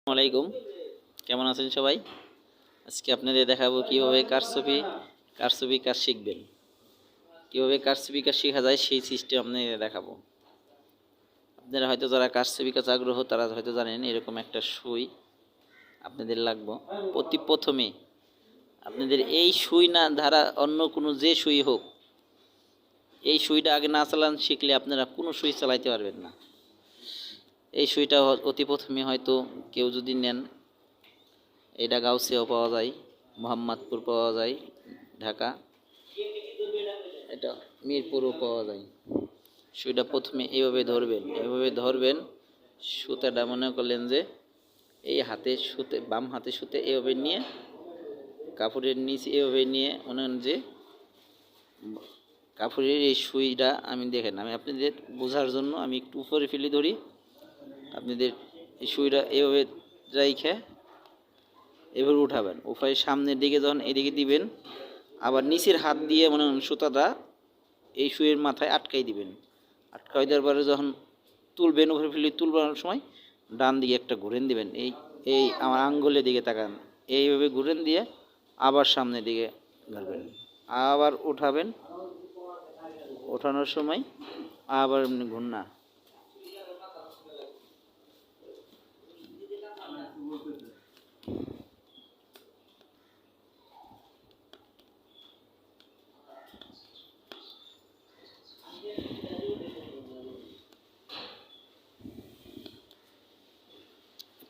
আসসালামাইকুম, কেমন আছেন সবাই? আজকে আপনাদের দেখাবো কীভাবে কারচুপি কাজ শিখবেন। কীভাবে কারচুপি কাজ শেখা যায় সেই সিস্টেম আপনাদের দেখাবো। আপনারা হয়তো যারা কারচুপি কাজ আগ্রহ তারা হয়তো জানেন এরকম একটা সুই আপনাদের লাগবে। প্রথমে আপনাদের এই সুই না ধারা অন্য কোনো যে সুই হোক, এই সুইটা আগে না চালান শিখলে আপনারা কোনো সুই চালাইতে পারবেন না। এই সুইটা অতি প্রথমে হয়তো কেউ যদি নেন, এটা গাউসিয়াও পাওয়া যায়, মোহাম্মদপুর পাওয়া যায়, ঢাকা, এটা মিরপুরও পাওয়া যায়। সুইটা প্রথমে এইভাবে ধরবেন, সুতাটা মনে করলেন যে এই হাতে সুতে, বাম হাতে সুতে এইভাবে নিয়ে কাপড়ের নিচে এইভাবে নিয়ে মনে করেন যে কাপড়ের এই সুইটা আমি আপনাদের বোঝার জন্য আমি একটু উপরে ফেলে ধরি। আপনাদের এই সুইটা এইভাবে রাইখে এভাবে উঠাবেন, উঠায় সামনের দিকে যখন এদিকে দিবেন, আবার নিচের হাত দিয়ে মনে করেন সুতাটা এই সুইয়ের মাথায় আটকাই দিবেন। আটকাই দেওয়ার পরে যখন তুলবেন, উপরে ফেলে তুলবার সময় ডান দিকে একটা ঘুরেন দিবেন। এই আমার আঙ্গুলের দিকে তাকান, এইভাবে ঘুরেন দিয়ে আবার সামনের দিকে ঘুরবেন, আবার উঠাবেন। ওঠানোর সময় আবার এমনি ঘুরনা।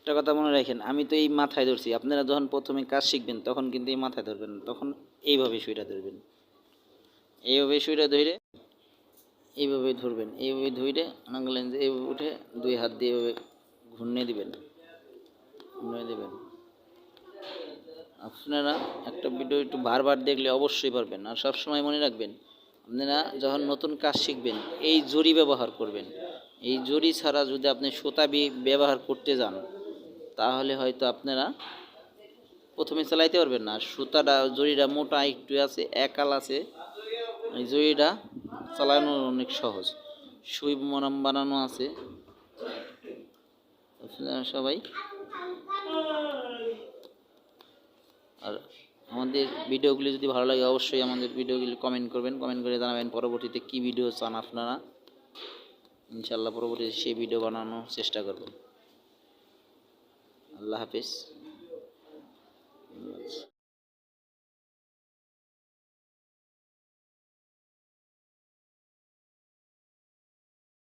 একটা কথা মনে রাখেন, আমি তো এই মাথায় ধরছি, আপনারা যখন প্রথমে কাজ শিখবেন তখন কিন্তু এই মাথায় ধরবেন, তখন এইভাবে সুইটা ধরবেন, এইভাবে সুইটা ধরে এইভাবে ধরবেন, এইভাবে ধরে আঙুলেন যে এইভাবে উঠে দুই হাত দিয়ে এইভাবে ঘুরনে দিবেন। আপনারা একটা ভিডিও একটু বারবার দেখলে অবশ্যই পারবেন। আর সবসময় মনে রাখবেন, আপনারা যখন নতুন কাজ শিখবেন এই জড়ি ব্যবহার করবেন। এই জড়ি ছাড়া যদি আপনি সুতা ব্যবহার করতে যান তাহলে হয়তো আপনারা প্রথমে চালাইতে পারবেন না। সুতাটা জড়িটা মোটা একটু আছে, একাল আছে, এই জড়িটা চালানো অনেক সহজ। সুই মরাম বানানো আছে। আপনারা সবাই আর আমাদের ভিডিওগুলি যদি ভালো লাগে অবশ্যই আমাদের ভিডিওগুলি কমেন্ট করবেন, কমেন্ট করে জানাবেন পরবর্তীতে কী ভিডিও চান আপনারা। ইনশাআল্লাহ পরবর্তীতে সেই ভিডিও বানানোর চেষ্টা করব। আল্লাহ হাফেজ।